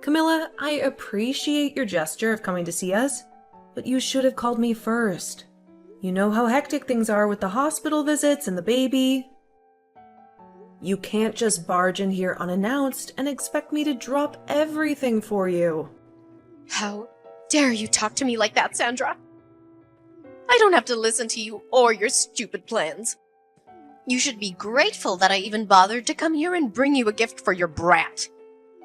Camila, I appreciate your gesture of coming to see us, but you should have called me first. You know how hectic things are with the hospital visits and the baby. You can't just barge in here unannounced and expect me to drop everything for you. How dare you talk to me like that, Sandra? I don't have to listen to you or your stupid plans. You should be grateful that I even bothered to come here and bring you a gift for your brat.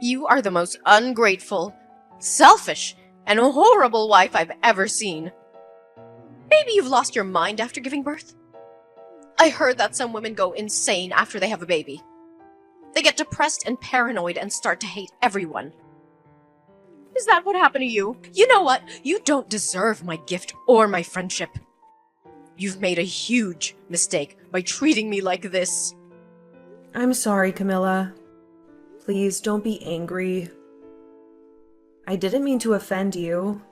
You are the most ungrateful, selfish, and horrible wife I've ever seen. Maybe you've lost your mind after giving birth? I heard that some women go insane after they have a baby. They get depressed and paranoid and start to hate everyone. Is that what happened to you? You know what? You don't deserve my gift or my friendship. You've made a huge mistake by treating me like this. I'm sorry, Camila. Please don't be angry. I didn't mean to offend you.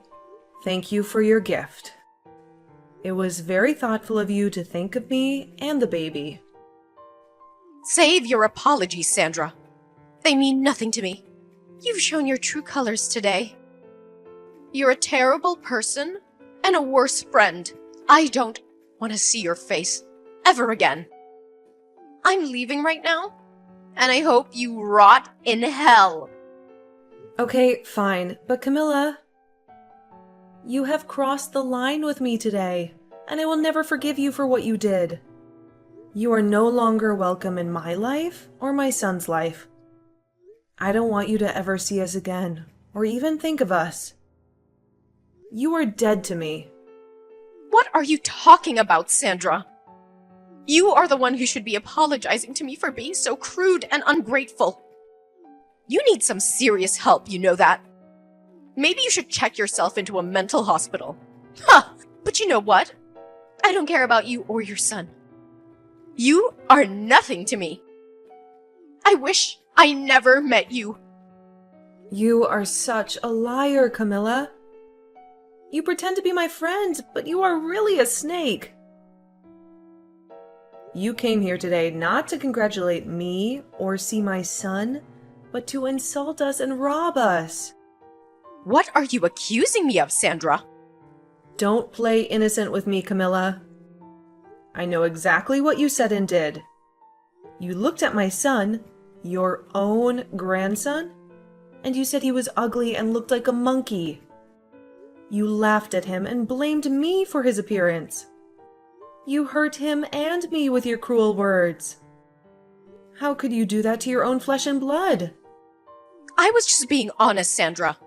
Thank you for your gift. It was very thoughtful of you to think of me and the baby. Save your apologies, Sandra. They mean nothing to me. You've shown your true colors today. You're a terrible person and a worse friend. I don't want to see your face ever again. I'm leaving right now, and I hope you rot in hell. Okay, fine, but Camila, you have crossed the line with me today, and I will never forgive you for what you did. You are no longer welcome in my life or my son's life. I don't want you to ever see us again, or even think of us. You are dead to me. What are you talking about, Sandra? You are the one who should be apologizing to me for being so crude and ungrateful. You need some serious help, you know that. Maybe you should check yourself into a mental hospital. Huh, but you know what? I don't care about you or your son. You are nothing to me. I wish I never met you. You are such a liar, Camila. You pretend to be my friend, but you are really a snake. You came here today not to congratulate me or see my son, but to insult us and rob us. What are you accusing me of, Sandra? Don't play innocent with me, Camila. I know exactly what you said and did. You looked at my son, your own grandson, and you said he was ugly and looked like a monkey. You laughed at him and blamed me for his appearance. You hurt him and me with your cruel words. How could you do that to your own flesh and blood? I was just being honest, Sandra.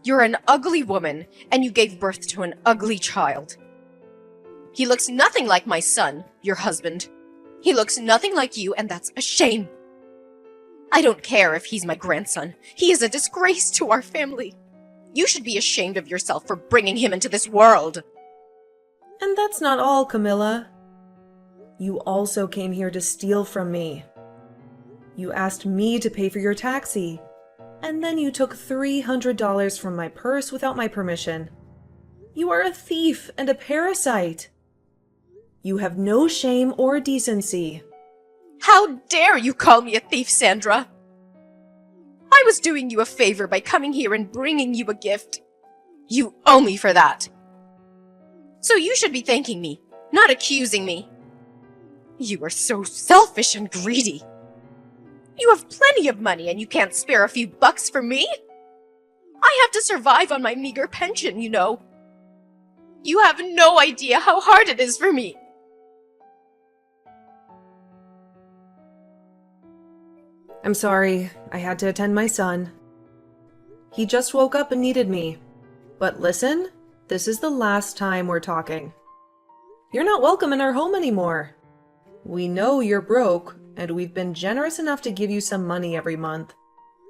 You're an ugly woman, and you gave birth to an ugly child. He looks nothing like my son, your husband. He looks nothing like you, and that's a shame. I don't care if he's my grandson. He is a disgrace to our family. You should be ashamed of yourself for bringing him into this world. And that's not all, Camila. You also came here to steal from me. You asked me to pay for your taxi, and then you took $300 from my purse without my permission. You are a thief and a parasite. You have no shame or decency. How dare you call me a thief, Sandra? I was doing you a favor by coming here and bringing you a gift. You owe me for that. So you should be thanking me, not accusing me. You are so selfish and greedy. You have plenty of money and you can't spare a few bucks for me? I have to survive on my meager pension, you know. You have no idea how hard it is for me. I'm sorry, I had to attend my son. He just woke up and needed me. But listen, this is the last time we're talking. You're not welcome in our home anymore. We know you're broke, and we've been generous enough to give you some money every month.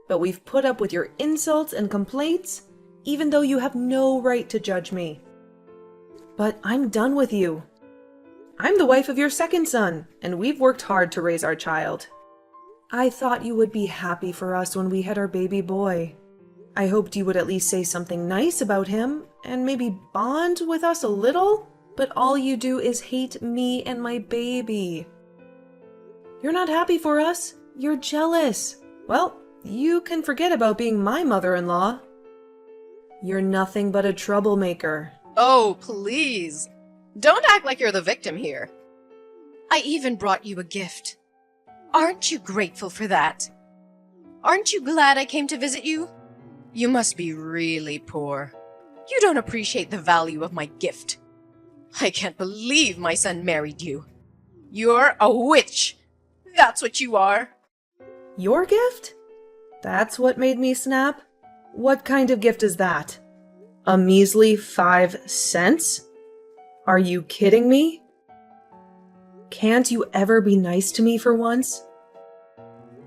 But we've put up with your insults and complaints, even though you have no right to judge me. But I'm done with you. I'm the wife of your second son, and we've worked hard to raise our child. I thought you would be happy for us when we had our baby boy. I hoped you would at least say something nice about him, and maybe bond with us a little, but all you do is hate me and my baby. You're not happy for us. You're jealous. Well, You can forget about being my mother-in-law. You're nothing but a troublemaker. Oh, please. Don't act like you're the victim here. I even brought you a gift. Aren't you grateful for that? Aren't you glad I came to visit you? You must be really poor. You don't appreciate the value of my gift. I can't believe my son married you. You're a witch. That's what you are. Your gift? That's what made me snap? What kind of gift is that? A measly 5 cents? Are you kidding me? Can't you ever be nice to me for once?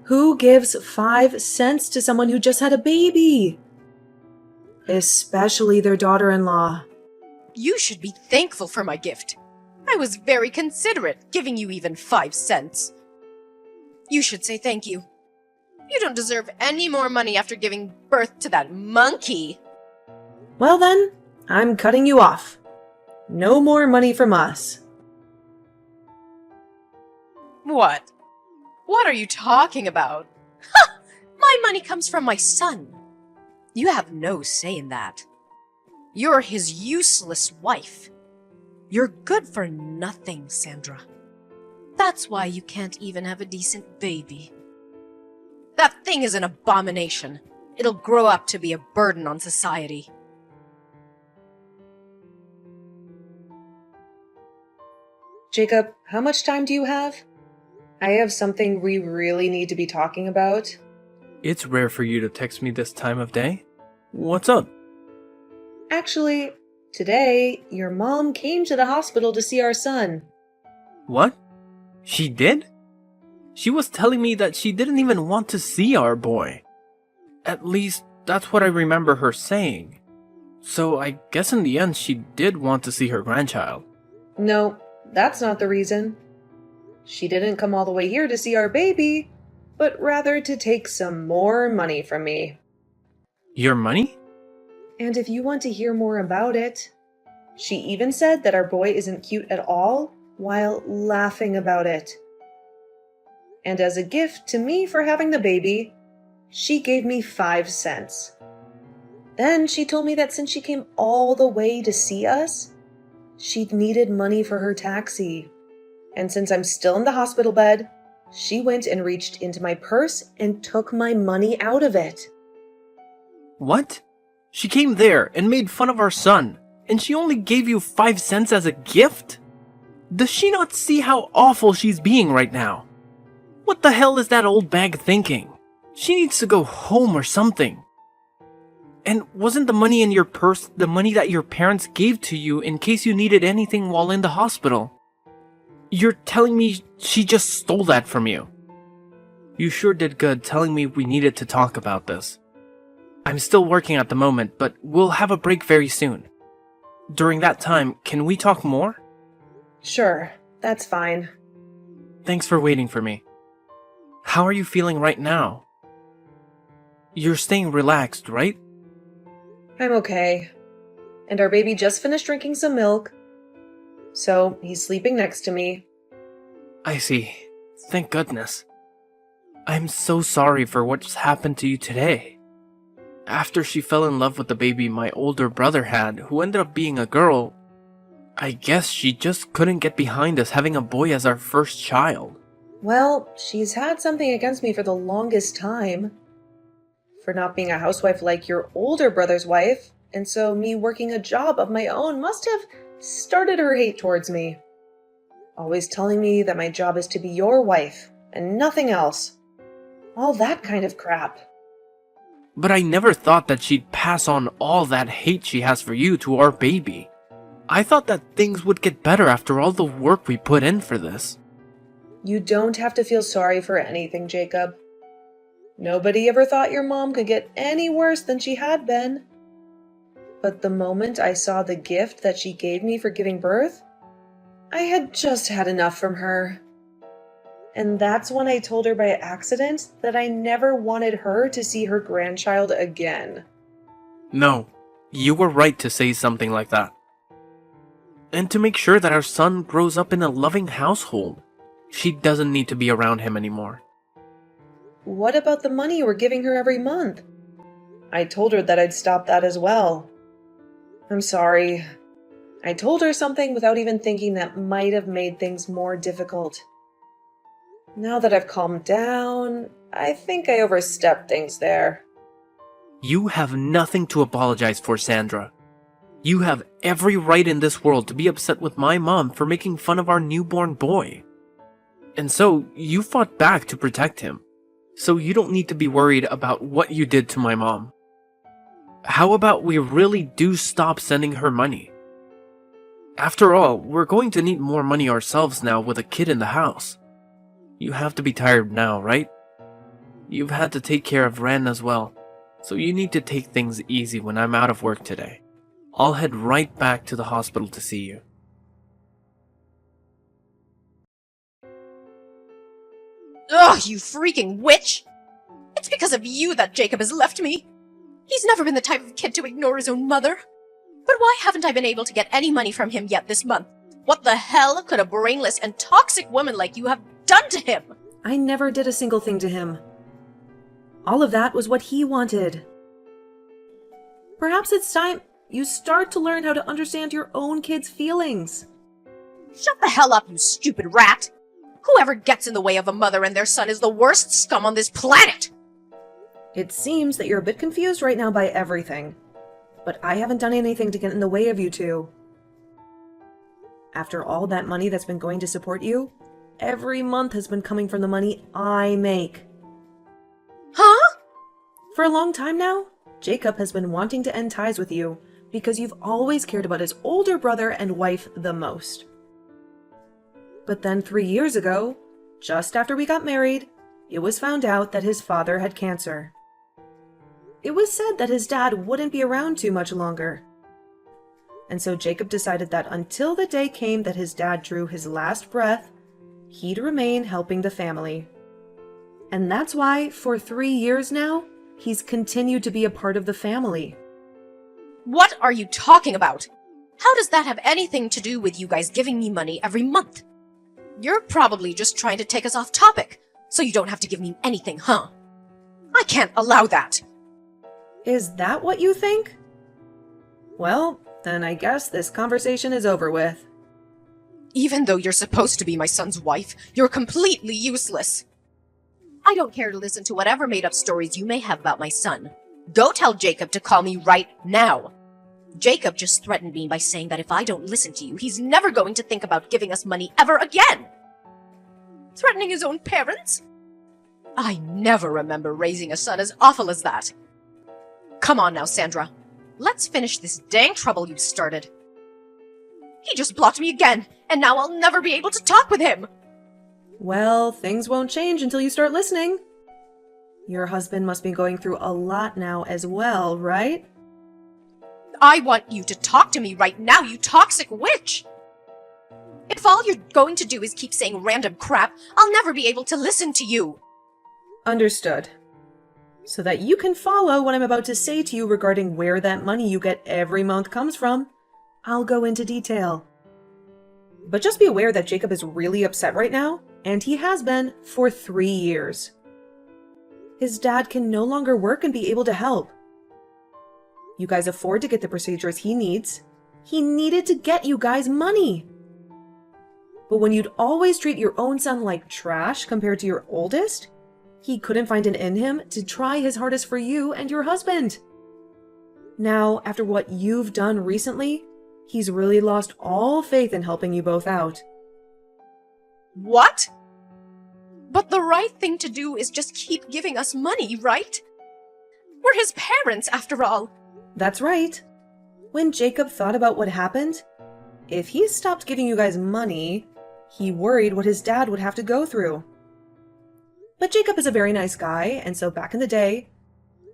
Who gives 5 cents to someone who just had a baby? Especially their daughter-in-law. You should be thankful for my gift. I was very considerate, giving you even 5 cents. You should say thank you. You don't deserve any more money after giving birth to that monkey. Well then, I'm cutting you off. No more money from us. What? What are you talking about? Ha! My money comes from my son. You have no say in that. You're his useless wife. You're good for nothing, Sandra. That's why you can't even have a decent baby. That thing is an abomination. It'll grow up to be a burden on society. Jacob, how much time do you have? I have something we really need to be talking about. It's rare for you to text me this time of day. What's up? Actually, today, your mom came to the hospital to see our son. What? She did? She was telling me that she didn't even want to see our boy. At least, that's what I remember her saying. So I guess in the end she did want to see her grandchild. No, that's not the reason. She didn't come all the way here to see our baby, but rather to take some more money from me. Your money? And if you want to hear more about it, she even said that our boy isn't cute at all while laughing about it. And as a gift to me for having the baby, she gave me 5 cents. Then she told me that since she came all the way to see us, she needed money for her taxi. And since I'm still in the hospital bed, she went and reached into my purse and took my money out of it. What? She came there and made fun of our son, and she only gave you 5 cents as a gift? Does she not see how awful she's being right now? What the hell is that old bag thinking? She needs to go home or something. And wasn't the money in your purse the money that your parents gave to you in case you needed anything while in the hospital? You're telling me she just stole that from you? You sure did good telling me we needed to talk about this. I'm still working at the moment, but we'll have a break very soon. During that time, can we talk more? Sure, that's fine. Thanks for waiting for me. How are you feeling right now? You're staying relaxed, right? I'm okay. And our baby just finished drinking some milk, so he's sleeping next to me. I see. Thank goodness. I'm so sorry for what's happened to you today. After she fell in love with the baby my older brother had, who ended up being a girl, I guess she just couldn't get behind us having a boy as our first child. Well, she's had something against me for the longest time. For not being a housewife like your older brother's wife, and so me working a job of my own must have started her hate towards me. Always telling me that my job is to be your wife, and nothing else. All that kind of crap. But I never thought that she'd pass on all that hate she has for you to our baby. I thought that things would get better after all the work we put in for this. You don't have to feel sorry for anything, Jacob. Nobody ever thought your mom could get any worse than she had been. But the moment I saw the gift that she gave me for giving birth, I had just had enough from her. And that's when I told her by accident that I never wanted her to see her grandchild again. No, you were right to say something like that. And to make sure that our son grows up in a loving household. She doesn't need to be around him anymore. what about the money you were giving her every month? I told her that I'd stop that as well. I'm sorry. I told her something without even thinking that might have made things more difficult. Now that I've calmed down, I think I overstepped things there. You have nothing to apologize for, Sandra. You have every right in this world to be upset with my mom for making fun of our newborn boy. And so, you fought back to protect him. So you don't need to be worried about what you did to my mom. How about we really do stop sending her money? After all, we're going to need more money ourselves now with a kid in the house. You have to be tired now, right? You've had to take care of Ren as well, so you need to take things easy when I'm out of work today. I'll head right back to the hospital to see you. Ugh, you freaking witch! It's because of you that Jacob has left me. He's never been the type of kid to ignore his own mother. But why haven't I been able to get any money from him yet this month? What the hell could a brainless and toxic woman like you have done to him? I never did a single thing to him. All of that was what he wanted. Perhaps it's time you start to learn how to understand your own kids' feelings. Shut the hell up, you stupid rat! Whoever gets in the way of a mother and their son is the worst scum on this planet! It seems that you're a bit confused right now by everything, but I haven't done anything to get in the way of you two. After all that money that's been going to support you, every month has been coming from the money I make. Huh? For a long time now, Jacob has been wanting to end ties with you because you've always cared about his older brother and wife the most. But then 3 years ago, just after we got married, it was found out that his father had cancer. It was said that his dad wouldn't be around too much longer. And so Jacob decided that until the day came that his dad drew his last breath, he'd remain helping the family. And that's why, for 3 years now, he's continued to be a part of the family. What are you talking about? How does that have anything to do with you guys giving me money every month? You're probably just trying to take us off topic, so you don't have to give me anything, huh? I can't allow that! Is that what you think? Well, then I guess this conversation is over with. Even though you're supposed to be my son's wife, you're completely useless. I don't care to listen to whatever made-up stories you may have about my son. Go tell Jacob to call me right now. Jacob just threatened me by saying that if I don't listen to you, he's never going to think about giving us money ever again. Threatening his own parents? I never remember raising a son as awful as that. Come on now, Sandra. Let's finish this dang trouble you started. He just blocked me again, and now I'll never be able to talk with him. Well, things won't change until you start listening. Your husband must be going through a lot now as well, right? I want you to talk to me right now, you toxic witch! If all you're going to do is keep saying random crap, I'll never be able to listen to you. Understood. So that you can follow what I'm about to say to you regarding where that money you get every month comes from, I'll go into detail. But just be aware that Jacob is really upset right now, and he has been for 3 years. His dad can no longer work and be able to help. You guys afford to get the procedures he needs. He needed to get you guys money. But when you'd always treat your own son like trash compared to your oldest, he couldn't find it in him to try his hardest for you and your husband. Now, after what you've done recently, he's really lost all faith in helping you both out. What? But the right thing to do is just keep giving us money, right? We're his parents, after all. That's right. When Jacob thought about what happened, if he stopped giving you guys money, he worried what his dad would have to go through. But Jacob is a very nice guy, and so back in the day,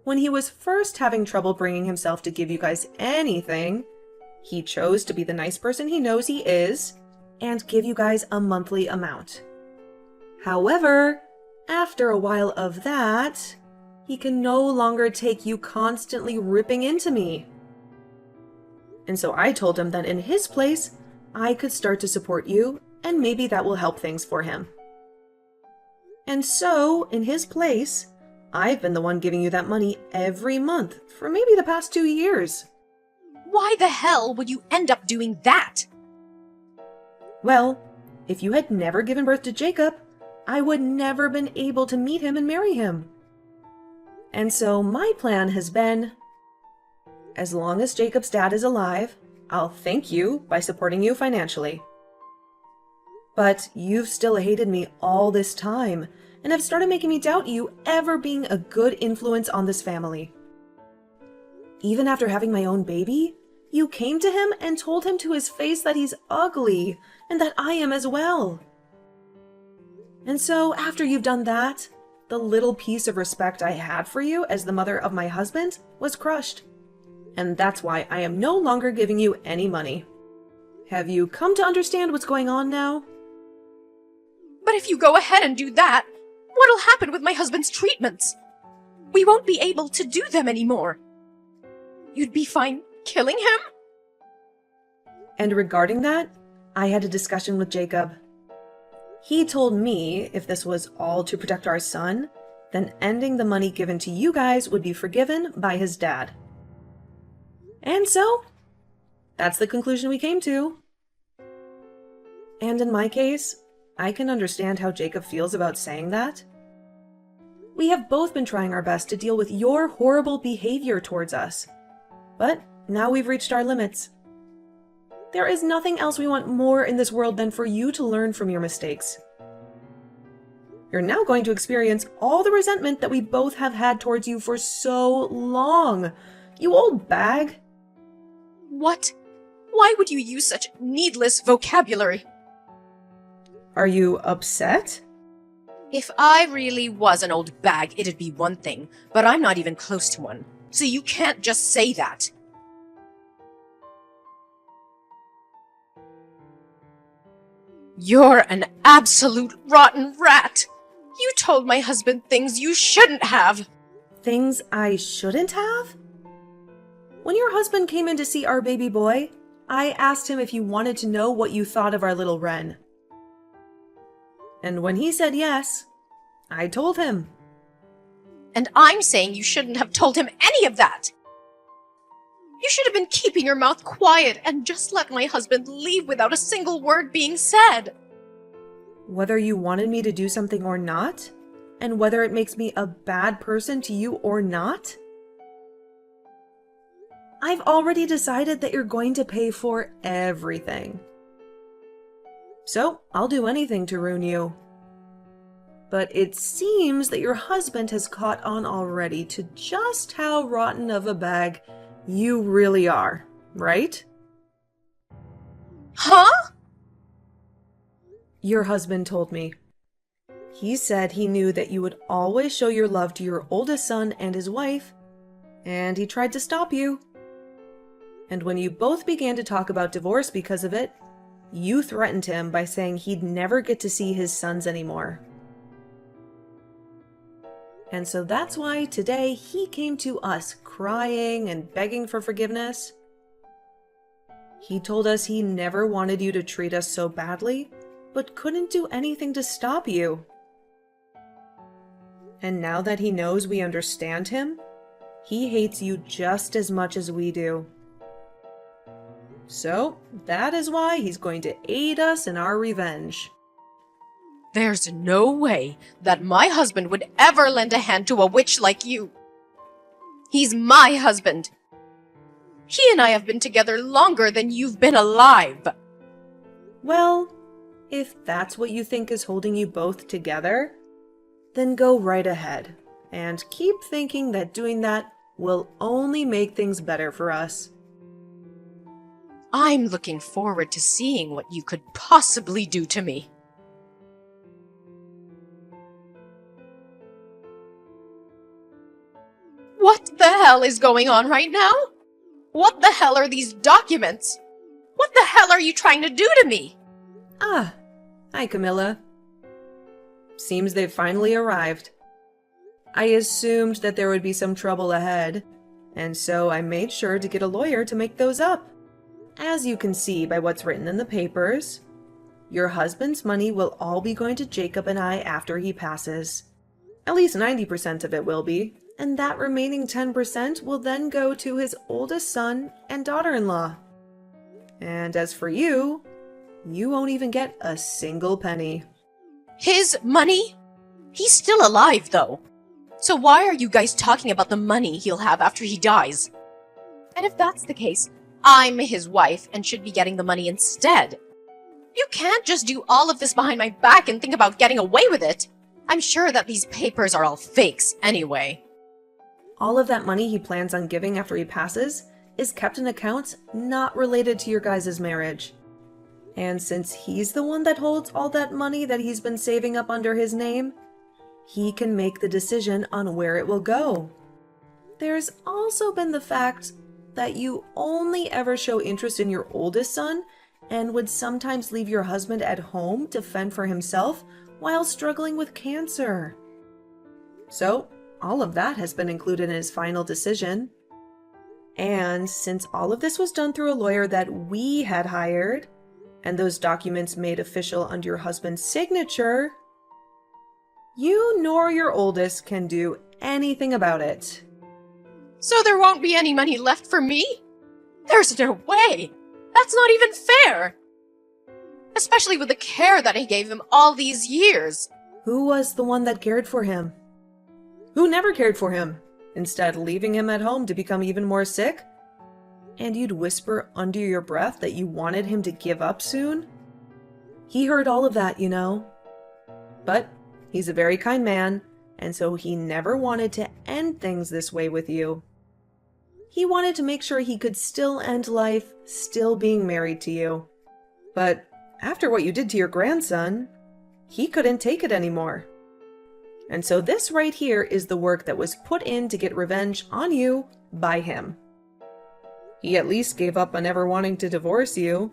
when he was first having trouble bringing himself to give you guys anything, he chose to be the nice person he knows he is and give you guys a monthly amount. However, after a while of that, he can no longer take you constantly ripping into me. And so I told him that in his place, I could start to support you, and maybe that will help things for him. And so, in his place, I've been the one giving you that money every month for maybe the past 2 years. Why the hell would you end up doing that? Well, if you had never given birth to Jacob, I would never been able to meet him and marry him. And so my plan has been, as long as Jacob's dad is alive, I'll thank you by supporting you financially. But you've still hated me all this time and have started making me doubt you ever being a good influence on this family. Even after having my own baby, you came to him and told him to his face that he's ugly and that I am as well. And so after you've done that, the little piece of respect I had for you as the mother of my husband was crushed. And that's why I am no longer giving you any money. Have you come to understand what's going on now? But if you go ahead and do that, what'll happen with my husband's treatments? We won't be able to do them anymore. You'd be fine killing him? And regarding that, I had a discussion with Jacob. He told me if this was all to protect our son, then ending the money given to you guys would be forgiven by his dad. And so, that's the conclusion we came to. And in my case, I can understand how Jacob feels about saying that. We have both been trying our best to deal with your horrible behavior towards us. But now we've reached our limits. There is nothing else we want more in this world than for you to learn from your mistakes. You're now going to experience all the resentment that we both have had towards you for so long. You old bag. What? Why would you use such needless vocabulary? Are you upset? If I really was an old bag, it'd be one thing, but I'm not even close to one. So you can't just say that. You're an absolute rotten rat! You told my husband things you shouldn't have! Things I shouldn't have? When your husband came in to see our baby boy, I asked him if you wanted to know what you thought of our little Wren. And when he said yes, I told him. And I'm saying you shouldn't have told him any of that! You should have been keeping your mouth quiet and just let my husband leave without a single word being said. Whether you wanted me to do something or not, and whether it makes me a bad person to you or not, I've already decided that you're going to pay for everything. So I'll do anything to ruin you. But it seems that your husband has caught on already to just how rotten of a bag you really are, right? Huh? Your husband told me. He said he knew that you would always show your love to your oldest son and his wife, and he tried to stop you. And when you both began to talk about divorce because of it, you threatened him by saying he'd never get to see his sons anymore. And so that's why today he came to us crying and begging for forgiveness. He told us he never wanted you to treat us so badly, but couldn't do anything to stop you. And now that he knows we understand him, he hates you just as much as we do. So that is why he's going to aid us in our revenge. There's no way that my husband would ever lend a hand to a witch like you. He's my husband. He and I have been together longer than you've been alive. Well, if that's what you think is holding you both together, then go right ahead and keep thinking that doing that will only make things better for us. I'm looking forward to seeing what you could possibly do to me. What the hell is going on right now? What the hell are these documents? What the hell are you trying to do to me? Ah, hi Camila. Seems they've finally arrived. I assumed that there would be some trouble ahead, and so I made sure to get a lawyer to make those up. As you can see by what's written in the papers, Your husband's money will all be going to Jacob and I after he passes. At least 90% of it will be, and that remaining 10% will then go to his oldest son and daughter-in-law. And as for you, you won't even get a single penny. His money? He's still alive, though. So why are you guys talking about the money he'll have after he dies? And if that's the case, I'm his wife and should be getting the money instead. You can't just do all of this behind my back and think about getting away with it. I'm sure that these papers are all fakes anyway. All of that money he plans on giving after he passes is kept in accounts not related to your guys' marriage. And since he's the one that holds all that money that he's been saving up under his name, he can make the decision on where it will go. There's also been the fact that you only ever show interest in your oldest son and would sometimes leave your husband at home to fend for himself while struggling with cancer. So, all of that has been included in his final decision. And since all of this was done through a lawyer that we had hired, and those documents made official under your husband's signature, you nor your oldest can do anything about it. So there won't be any money left for me? There's no way! That's not even fair! Especially with the care that I gave him all these years. Who was the one that cared for him? Who never cared for him, instead leaving him at home to become even more sick? And you'd whisper under your breath that you wanted him to give up soon? He heard all of that, you know. But he's a very kind man, and so he never wanted to end things this way with you. He wanted to make sure he could still end life still being married to you. But after what you did to your grandson, he couldn't take it anymore. And so this right here is the work that was put in to get revenge on you by him. He at least gave up on ever wanting to divorce you.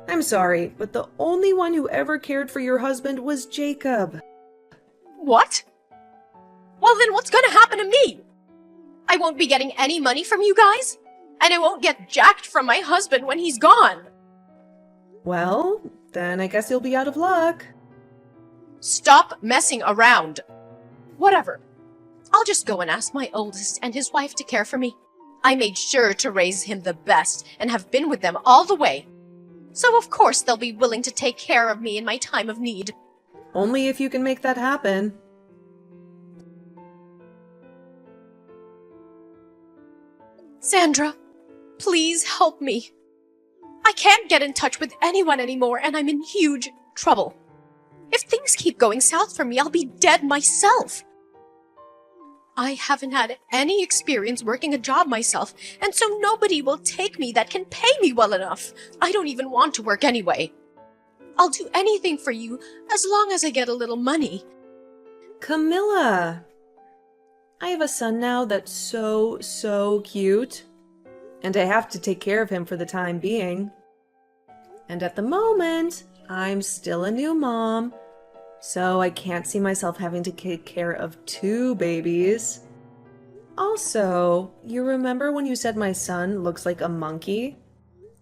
I'm sorry, but the only one who ever cared for your husband was Jacob. What? Well, then what's gonna happen to me? I won't be getting any money from you guys, and I won't get jacked from my husband when he's gone. Well, then I guess you'll be out of luck. Stop messing around. Whatever. I'll just go and ask my oldest and his wife to care for me. I made sure to raise him the best and have been with them all the way. So of course they'll be willing to take care of me in my time of need. Only if you can make that happen. Sandra, please help me. I can't get in touch with anyone anymore and I'm in huge trouble. If things keep going south for me, I'll be dead myself. I haven't had any experience working a job myself, and so nobody will take me that can pay me well enough. I don't even want to work anyway. I'll do anything for you as long as I get a little money. Camila! I have a son now that's so cute. And I have to take care of him for the time being. And at the moment, I'm still a new mom, so I can't see myself having to take care of 2 babies. Also, you remember when you said my son looks like a monkey?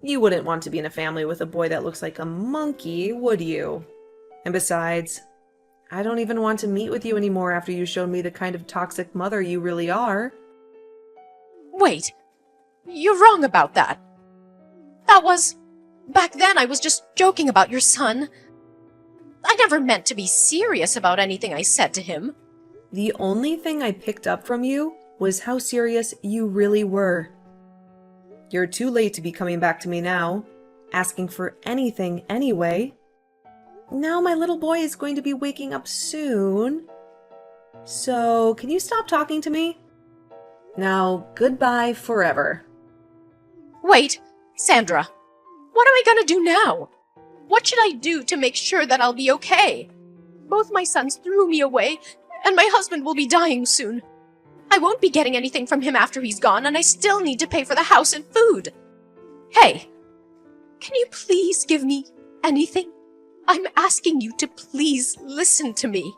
You wouldn't want to be in a family with a boy that looks like a monkey, would you? And besides, I don't even want to meet with you anymore after you showed me the kind of toxic mother you really are. Wait, you're wrong about that. Back then I was just joking about your son. I never meant to be serious about anything I said to him. The only thing I picked up from you was how serious you really were. You're too late to be coming back to me now, asking for anything anyway. Now my little boy is going to be waking up soon. So, can you stop talking to me? Now, goodbye forever. Wait, Sandra, what am I gonna do now? What should I do to make sure that I'll be okay? Both my sons threw me away, and my husband will be dying soon. I won't be getting anything from him after he's gone, and I still need to pay for the house and food. Hey, can you please give me anything? I'm asking you to please listen to me.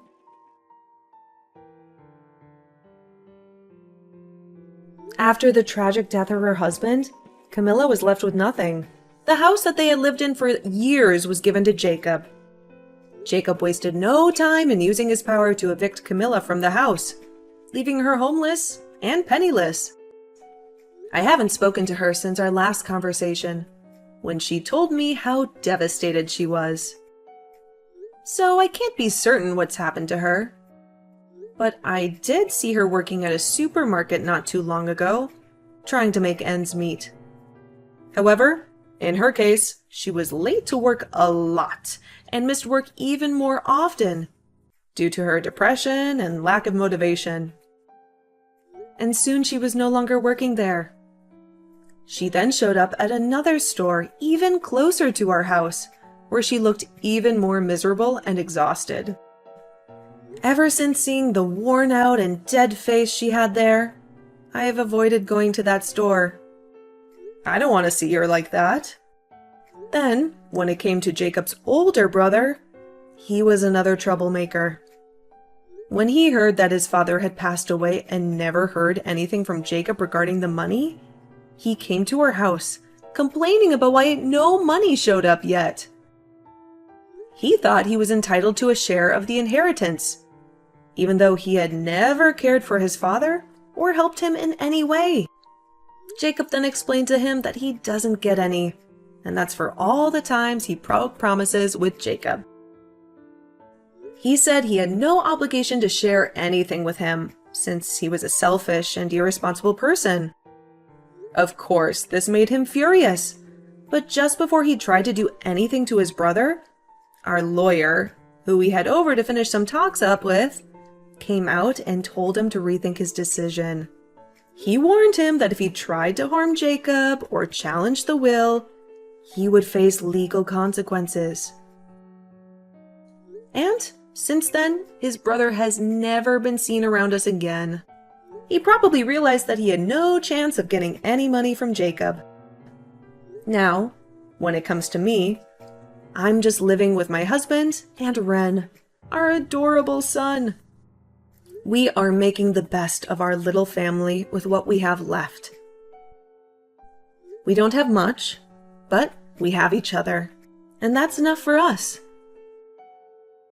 After the tragic death of her husband, Camila was left with nothing. The house that they had lived in for years was given to Jacob. Jacob wasted no time in using his power to evict Camila from the house, leaving her homeless and penniless. I haven't spoken to her since our last conversation, when she told me how devastated she was. So I can't be certain what's happened to her. But I did see her working at a supermarket not too long ago, trying to make ends meet. However, in her case, she was late to work a lot and missed work even more often due to her depression and lack of motivation. And soon she was no longer working there. She then showed up at another store even closer to our house, where she looked even more miserable and exhausted. Ever since seeing the worn out and dead face she had there, I have avoided going to that store. I don't want to see her like that. Then, when it came to Jacob's older brother, he was another troublemaker. When he heard that his father had passed away and never heard anything from Jacob regarding the money, he came to our house, complaining about why no money showed up yet. He thought he was entitled to a share of the inheritance, even though he had never cared for his father or helped him in any way. Jacob then explained to him that he doesn't get any, and that's for all the times he broke promises with Jacob. He said he had no obligation to share anything with him, since he was a selfish and irresponsible person. Of course, this made him furious, but just before he tried to do anything to his brother, our lawyer, who we had over to finish some talks up with, came out and told him to rethink his decision. He warned him that if he tried to harm Jacob or challenge the will, he would face legal consequences. And since then, his brother has never been seen around us again. He probably realized that he had no chance of getting any money from Jacob. Now, when it comes to me, I'm just living with my husband and Ren, our adorable son. We are making the best of our little family with what we have left. We don't have much, but we have each other, and that's enough for us.